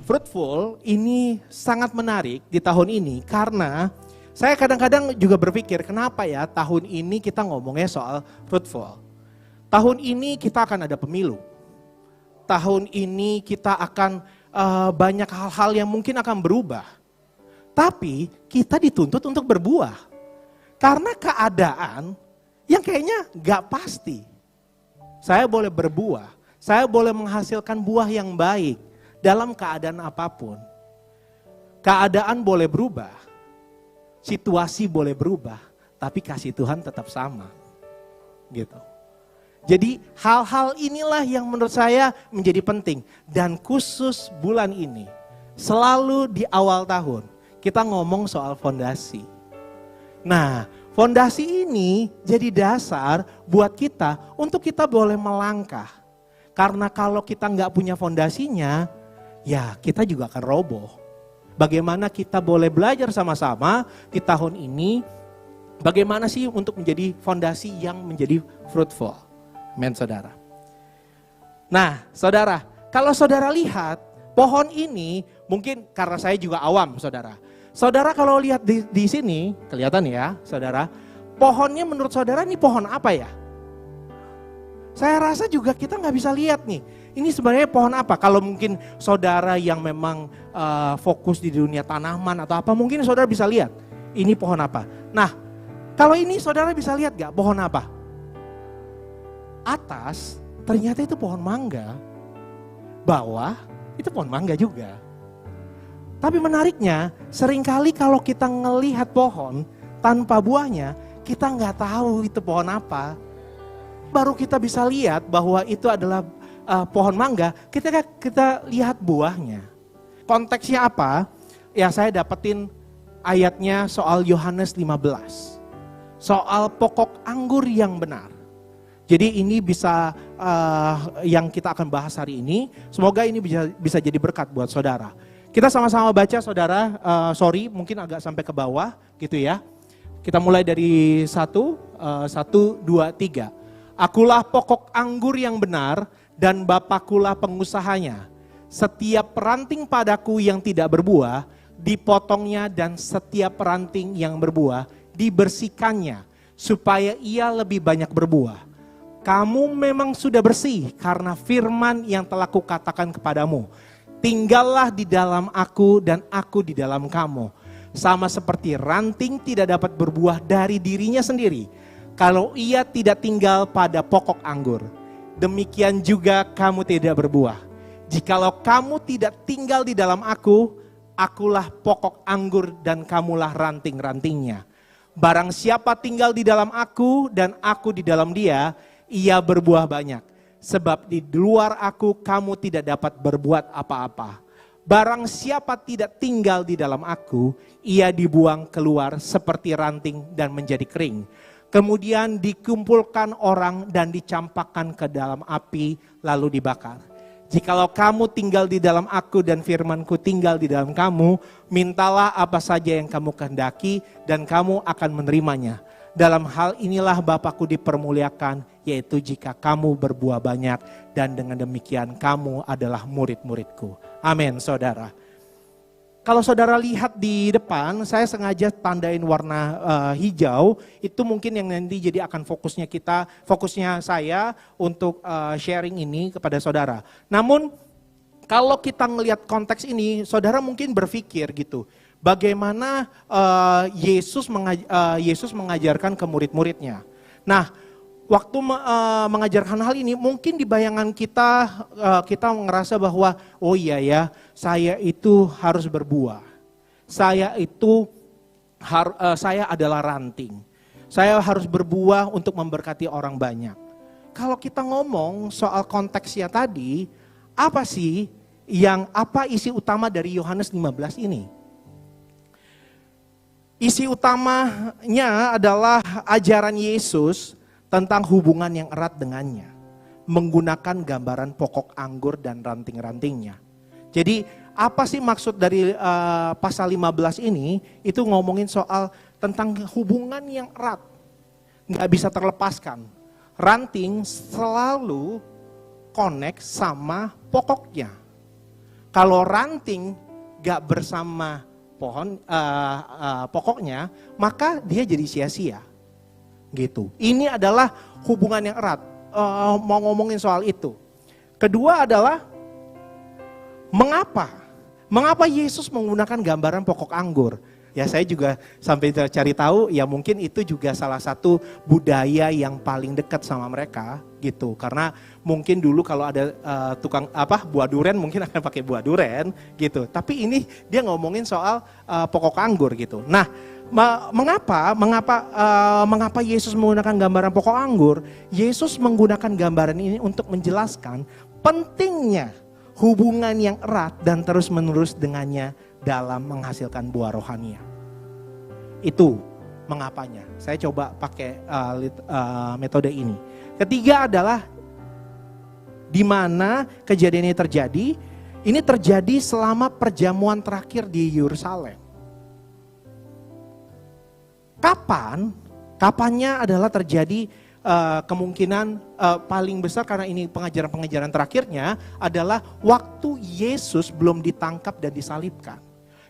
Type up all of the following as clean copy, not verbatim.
fruitful ini sangat menarik di tahun ini karena saya kadang-kadang juga berpikir kenapa ya tahun ini kita ngomongnya soal fruitful. Tahun ini kita akan ada pemilu. Tahun ini kita akan banyak hal-hal yang mungkin akan berubah. Tapi kita dituntut untuk berbuah. Karena keadaan yang kayaknya gak pasti. Saya boleh berbuah, saya boleh menghasilkan buah yang baik dalam keadaan apapun. Keadaan boleh berubah, situasi boleh berubah, tapi kasih Tuhan tetap sama. Gitu. Jadi hal-hal inilah yang menurut saya menjadi penting. Dan khusus bulan ini, selalu di awal tahun, kita ngomong soal fondasi. Nah, fondasi ini jadi dasar buat kita untuk kita boleh melangkah. Karena kalau kita nggak punya fondasinya, ya kita juga akan roboh. Bagaimana kita boleh belajar sama-sama di tahun ini, bagaimana sih untuk menjadi fondasi yang menjadi fruitful. Amen, saudara. Nah, saudara, kalau saudara lihat pohon ini, mungkin karena saya juga awam, saudara. Saudara kalau lihat di sini, kelihatan ya saudara, pohonnya menurut saudara ini pohon apa ya? Saya rasa juga kita nggak bisa lihat nih, ini sebenarnya pohon apa? Kalau mungkin saudara yang memang fokus di dunia tanaman atau apa, mungkin saudara bisa lihat, ini pohon apa? Nah, kalau ini saudara bisa lihat gak pohon apa? Atas, ternyata itu pohon mangga, bawah, itu pohon mangga juga. Tapi menariknya, seringkali kalau kita ngelihat pohon tanpa buahnya, kita nggak tahu itu pohon apa. Baru kita bisa lihat bahwa itu adalah pohon mangga, kita lihat buahnya. Konteksnya apa? Ya saya dapetin ayatnya soal Yohanes 15. Soal pokok anggur yang benar. Jadi ini bisa yang kita akan bahas hari ini. Semoga ini bisa jadi berkat buat saudara. Kita sama-sama baca saudara, mungkin agak sampai ke bawah gitu ya. Kita mulai dari 1, 2, 3. Akulah pokok anggur yang benar dan Bapakulah pengusahanya. Setiap ranting padaku yang tidak berbuah, dipotongnya dan setiap ranting yang berbuah, dibersihkannya. Supaya ia lebih banyak berbuah. Kamu memang sudah bersih karena firman yang telah kukatakan kepadamu. Tinggallah di dalam aku dan aku di dalam kamu. Sama seperti ranting tidak dapat berbuah dari dirinya sendiri, kalau ia tidak tinggal pada pokok anggur. Demikian juga kamu tidak berbuah. Jikalau kamu tidak tinggal di dalam aku, akulah pokok anggur dan kamulah ranting-rantingnya. Barang siapa tinggal di dalam aku dan aku di dalam dia, ia berbuah banyak. Sebab di luar aku kamu tidak dapat berbuat apa-apa. Barang siapa tidak tinggal di dalam aku, ia dibuang keluar seperti ranting dan menjadi kering. Kemudian dikumpulkan orang dan dicampakkan ke dalam api lalu dibakar. Jikalau kamu tinggal di dalam aku dan firmanku tinggal di dalam kamu, mintalah apa saja yang kamu kehendaki dan kamu akan menerimanya. Dalam hal inilah Bapakku dipermuliakan, yaitu jika kamu berbuah banyak dan dengan demikian kamu adalah murid-muridku. Amin, saudara. Kalau saudara lihat di depan, saya sengaja tandain warna hijau, itu mungkin yang nanti jadi akan fokusnya saya untuk sharing ini kepada saudara. Namun kalau kita ngelihat konteks ini, saudara mungkin berpikir gitu, bagaimana Yesus mengajarkan ke murid-muridnya. Nah, waktu mengajarkan hal ini, mungkin di bayangan kita ngerasa bahwa, oh iya ya, saya itu harus berbuah. Saya adalah ranting. Saya harus berbuah untuk memberkati orang banyak. Kalau kita ngomong soal konteksnya tadi, apa isi utama dari Yohanes 15 ini? Isi utamanya adalah ajaran Yesus tentang hubungan yang erat dengannya. Menggunakan gambaran pokok anggur dan ranting-rantingnya. Jadi apa sih maksud dari pasal 15 ini? Itu ngomongin soal tentang hubungan yang erat. Nggak bisa terlepaskan. Ranting selalu connect sama pokoknya. Kalau ranting gak bersama pohon pokoknya, maka dia jadi sia-sia. Gitu. Ini adalah hubungan yang erat. Mau ngomongin soal itu. Kedua adalah mengapa? Mengapa Yesus menggunakan gambaran pokok anggur? Ya saya juga sampai cari tahu, ya mungkin itu juga salah satu budaya yang paling dekat sama mereka gitu. Karena mungkin dulu kalau ada tukang buah duren mungkin akan pakai buah duren gitu. Tapi ini dia ngomongin soal pokok anggur gitu. Nah, mengapa Yesus menggunakan gambaran pokok anggur? Yesus menggunakan gambaran ini untuk menjelaskan pentingnya hubungan yang erat dan terus-menerus dengannya dalam menghasilkan buah rohania. Itu mengapanya. Saya coba pakai metode ini. Ketiga adalah di mana kejadian ini terjadi. Ini terjadi selama perjamuan terakhir di Yerusalem. Kapannya adalah terjadi kemungkinan paling besar karena ini pengajaran-pengajaran terakhirnya adalah waktu Yesus belum ditangkap dan disalibkan.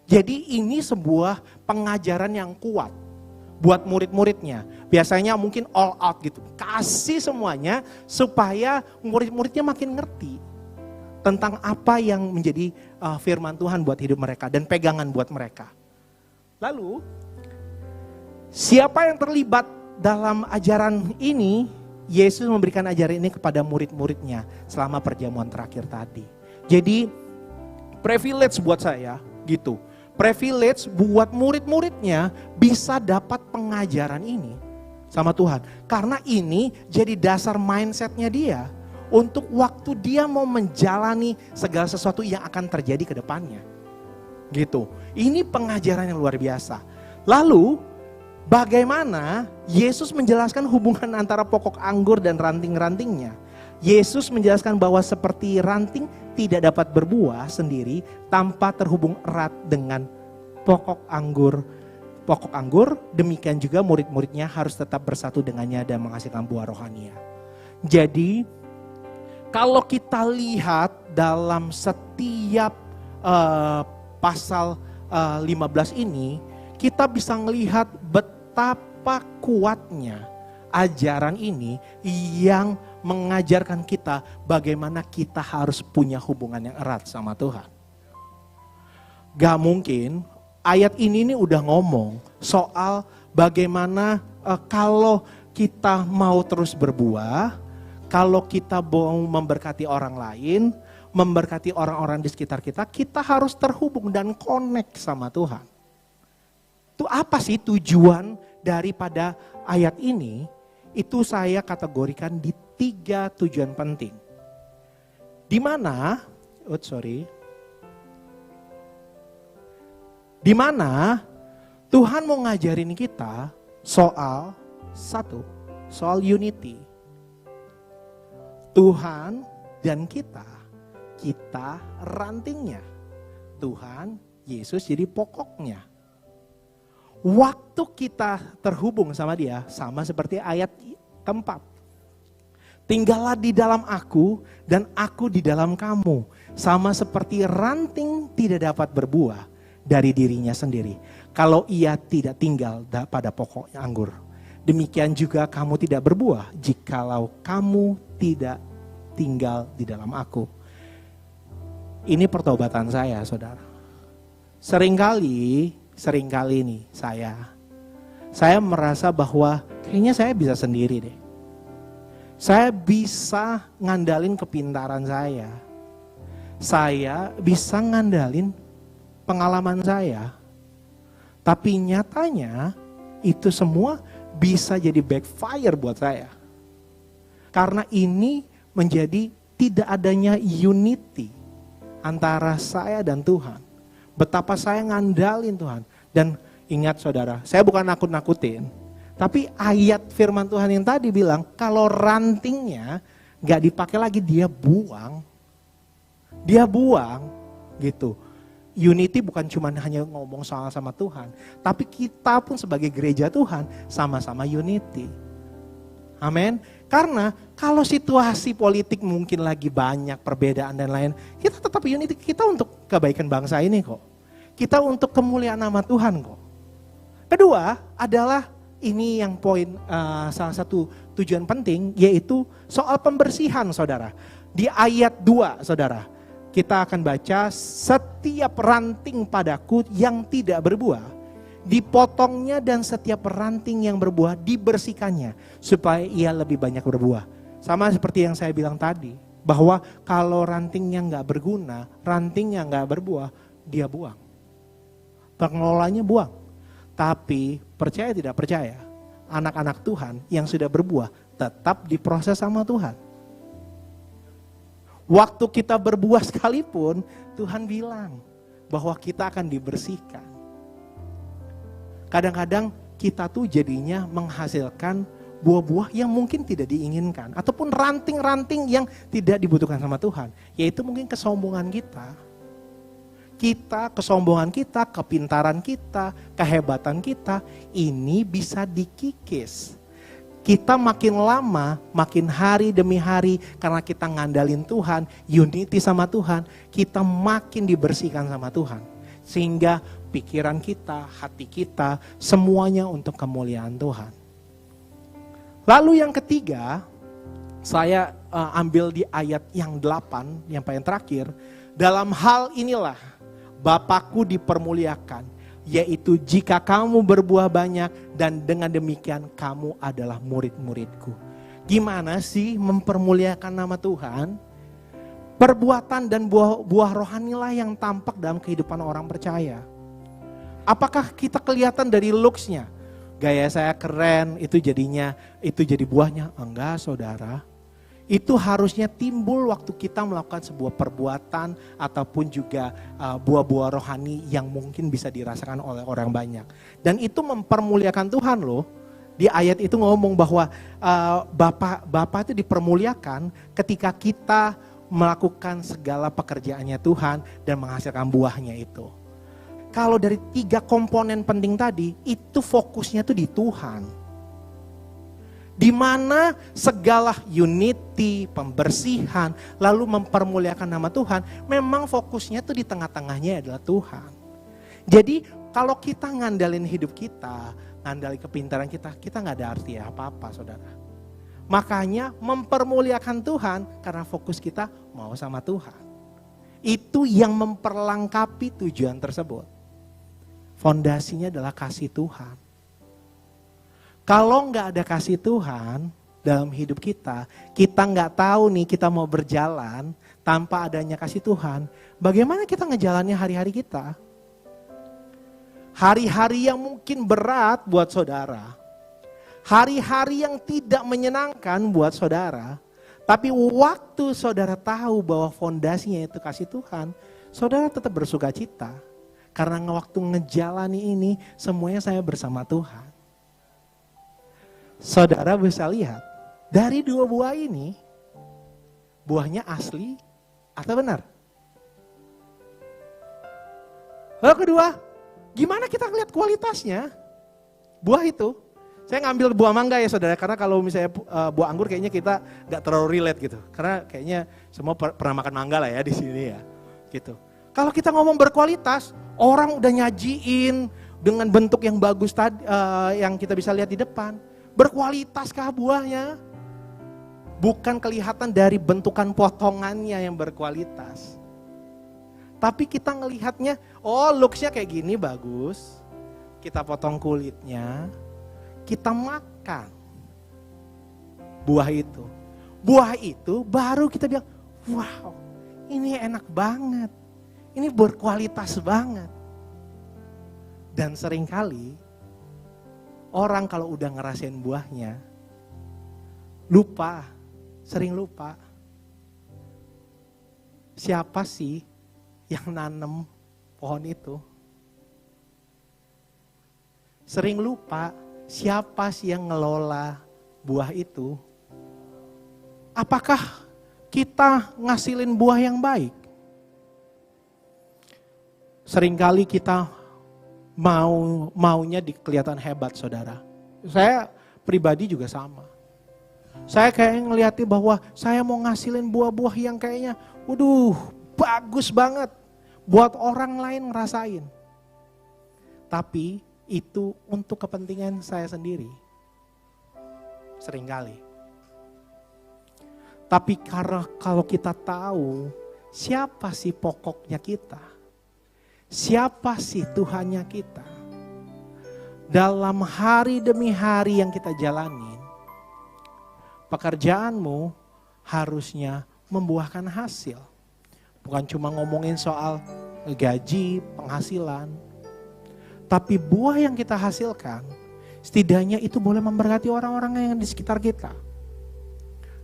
Jadi ini sebuah pengajaran yang kuat buat murid-muridnya. Biasanya mungkin all out gitu, kasih semuanya supaya murid-muridnya makin ngerti tentang apa yang menjadi firman Tuhan buat hidup mereka dan pegangan buat mereka. Lalu siapa yang terlibat dalam ajaran ini? Yesus memberikan ajaran ini kepada murid-muridnya selama perjamuan terakhir tadi. Jadi privilege buat saya gitu. Privilege buat murid-muridnya bisa dapat pengajaran ini sama Tuhan. Karena ini jadi dasar mindsetnya dia untuk waktu dia mau menjalani segala sesuatu yang akan terjadi ke depannya. Gitu. Ini pengajaran yang luar biasa. Lalu bagaimana Yesus menjelaskan hubungan antara pokok anggur dan ranting-rantingnya? Yesus menjelaskan bahwa seperti ranting tidak dapat berbuah sendiri tanpa terhubung erat dengan pokok anggur. Demikian juga murid-muridnya harus tetap bersatu dengannya dan menghasilkan buah rohania. Jadi kalau kita lihat dalam setiap pasal 15 ini, kita bisa melihat betapa kuatnya ajaran ini yang mengajarkan kita bagaimana kita harus punya hubungan yang erat sama Tuhan. Gak mungkin ayat ini udah ngomong soal bagaimana kalau kita mau terus berbuah, kalau kita mau memberkati orang lain, memberkati orang-orang di sekitar kita, kita harus terhubung dan connect sama Tuhan. Itu apa sih tujuan daripada ayat ini? Itu saya kategorikan di 3 tujuan penting. Di mana Tuhan mau ngajarin kita soal soal unity. Tuhan dan kita rantingnya. Tuhan, Yesus jadi pokoknya. Waktu kita terhubung sama dia, sama seperti ayat keempat. Tinggallah di dalam aku dan aku di dalam kamu. Sama seperti ranting tidak dapat berbuah dari dirinya sendiri kalau ia tidak tinggal pada pokok anggur. Demikian juga kamu tidak berbuah jikalau kamu tidak tinggal di dalam aku. Ini pertobatan saya, saudara. Seringkali nih saya merasa bahwa kayaknya saya bisa sendiri deh. Saya bisa ngandalin kepintaran saya. Saya bisa ngandalin pengalaman saya. Tapi nyatanya itu semua bisa jadi backfire buat saya. Karena ini menjadi tidak adanya unity antara saya dan Tuhan. Betapa saya ngandalin Tuhan. Dan ingat saudara, saya bukan nakut-nakutin. Tapi ayat firman Tuhan yang tadi bilang, kalau rantingnya gak dipakai lagi, dia buang. Dia buang gitu. Unity bukan cuma hanya ngomong soal sama Tuhan. Tapi kita pun sebagai gereja Tuhan sama-sama unity. Amin. Karena kalau situasi politik mungkin lagi banyak perbedaan dan lain, kita tetap unity, kita untuk kebaikan bangsa ini kok. Kita untuk kemuliaan nama Tuhan kok. Kedua adalah ini yang poin salah satu tujuan penting, yaitu soal pembersihan saudara. Di ayat 2 saudara, kita akan baca, setiap ranting padaku yang tidak berbuah dipotongnya, dan setiap ranting yang berbuah dibersihkannya supaya ia lebih banyak berbuah. Sama seperti yang saya bilang tadi, bahwa kalau rantingnya nggak berguna, rantingnya nggak berbuah, dia buang. Pengelolanya buang. Tapi percaya tidak percaya, anak-anak Tuhan yang sudah berbuah tetap diproses sama Tuhan. Waktu kita berbuah sekalipun, Tuhan bilang bahwa kita akan dibersihkan. Kadang-kadang kita tuh jadinya menghasilkan buah-buah yang mungkin tidak diinginkan. Ataupun ranting-ranting yang tidak dibutuhkan sama Tuhan. Yaitu mungkin kesombongan kita. Kesombongan kita, kepintaran kita, kehebatan kita, ini bisa dikikis. Kita makin lama, makin hari demi hari, karena kita ngandalin Tuhan, unity sama Tuhan, kita makin dibersihkan sama Tuhan. Sehingga pikiran kita, hati kita, semuanya untuk kemuliaan Tuhan. Lalu yang ketiga, saya ambil di ayat yang 8, yang paling terakhir. Dalam hal inilah Bapakku dipermuliakan, yaitu jika kamu berbuah banyak, dan dengan demikian kamu adalah murid-muridku. Gimana sih mempermuliakan nama Tuhan? Perbuatan dan buah rohanilah yang tampak dalam kehidupan orang percaya. Apakah kita kelihatan dari looks-nya? Gaya saya keren, itu jadi buahnya? Enggak saudara. Itu harusnya timbul waktu kita melakukan sebuah perbuatan ataupun juga buah-buah rohani yang mungkin bisa dirasakan oleh orang banyak. Dan itu mempermuliakan Tuhan loh. Di ayat itu ngomong bahwa Bapa itu dipermuliakan ketika kita melakukan segala pekerjaannya Tuhan dan menghasilkan buahnya itu. Kalau dari 3 komponen penting tadi, itu fokusnya tuh di Tuhan. Di mana segala unity, pembersihan, lalu mempermuliakan nama Tuhan, memang fokusnya tuh di tengah-tengahnya adalah Tuhan. Jadi kalau kita ngandalin hidup kita, ngandalin kepintaran kita nggak ada arti apa-apa saudara. Makanya mempermuliakan Tuhan karena fokus kita mau sama Tuhan. Itu yang memperlengkapi tujuan tersebut. Fondasinya adalah kasih Tuhan. Kalau nggak ada kasih Tuhan dalam hidup kita nggak tahu nih kita mau berjalan tanpa adanya kasih Tuhan. Bagaimana kita ngejalannya hari-hari kita? Hari-hari yang mungkin berat buat saudara. Hari-hari yang tidak menyenangkan buat saudara. Tapi waktu saudara tahu bahwa fondasinya itu kasih Tuhan, saudara tetap bersuka cita. Karena waktu ngejalani ini, semuanya saya bersama Tuhan. Saudara bisa lihat, dari 2 buah ini, buahnya asli atau benar? Lalu kedua, gimana kita lihat kualitasnya? Buah itu. Saya ngambil buah mangga ya saudara, karena kalau misalnya buah anggur kayaknya kita gak terlalu relate gitu. Karena kayaknya semua pernah makan mangga lah ya di sini ya. Gitu. Kalau kita ngomong berkualitas, orang udah nyajiin dengan bentuk yang bagus tadi, yang kita bisa lihat di depan. Berkualitaskah buahnya? Bukan kelihatan dari bentukan potongannya yang berkualitas. Tapi kita ngelihatnya, oh looks-nya kayak gini bagus. Kita potong kulitnya, kita makan buah itu. Buah itu baru kita bilang, wow ini enak banget. Ini berkualitas banget. Dan seringkali orang kalau udah ngerasain buahnya, sering lupa. Siapa sih yang nanam pohon itu? Sering lupa siapa sih yang ngelola buah itu? Apakah kita ngasilin buah yang baik? Seringkali kita maunya kelihatan hebat saudara. Saya pribadi juga sama. Saya kayak ngeliatin bahwa saya mau ngasilin buah-buah yang kayaknya, waduh, bagus banget buat orang lain ngerasain. Tapi itu untuk kepentingan saya sendiri. Seringkali. Tapi karena kalau kita tahu siapa sih pokoknya kita, siapa sih Tuhannya kita, dalam hari demi hari yang kita jalanin, pekerjaanmu harusnya membuahkan hasil. Bukan cuma ngomongin soal gaji, penghasilan. Tapi buah yang kita hasilkan, setidaknya itu boleh memberkati orang-orang yang di sekitar kita.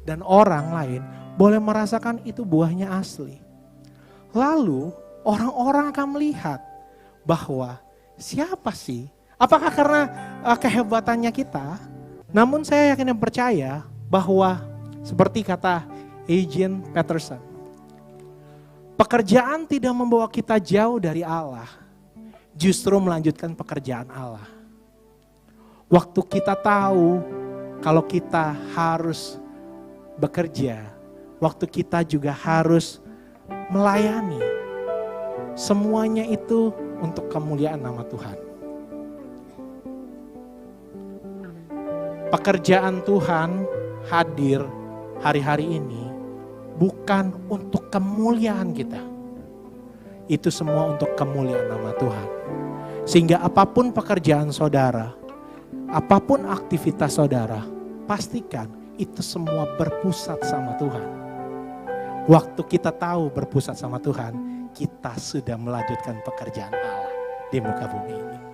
Dan orang lain boleh merasakan itu buahnya asli. Lalu orang-orang akan melihat bahwa siapa sih? Apakah karena kehebatannya kita? Namun saya yakin dan percaya bahwa seperti kata Eugene Peterson, pekerjaan tidak membawa kita jauh dari Allah, justru melanjutkan pekerjaan Allah. Waktu kita tahu kalau kita harus bekerja, waktu kita juga harus melayani, semuanya itu untuk kemuliaan nama Tuhan. Pekerjaan Tuhan hadir hari-hari ini bukan untuk kemuliaan kita. Itu semua untuk kemuliaan nama Tuhan. Sehingga apapun pekerjaan saudara, apapun aktivitas saudara, pastikan itu semua berpusat sama Tuhan. Waktu kita tahu berpusat sama Tuhan, kita sudah melanjutkan pekerjaan Allah di muka bumi ini.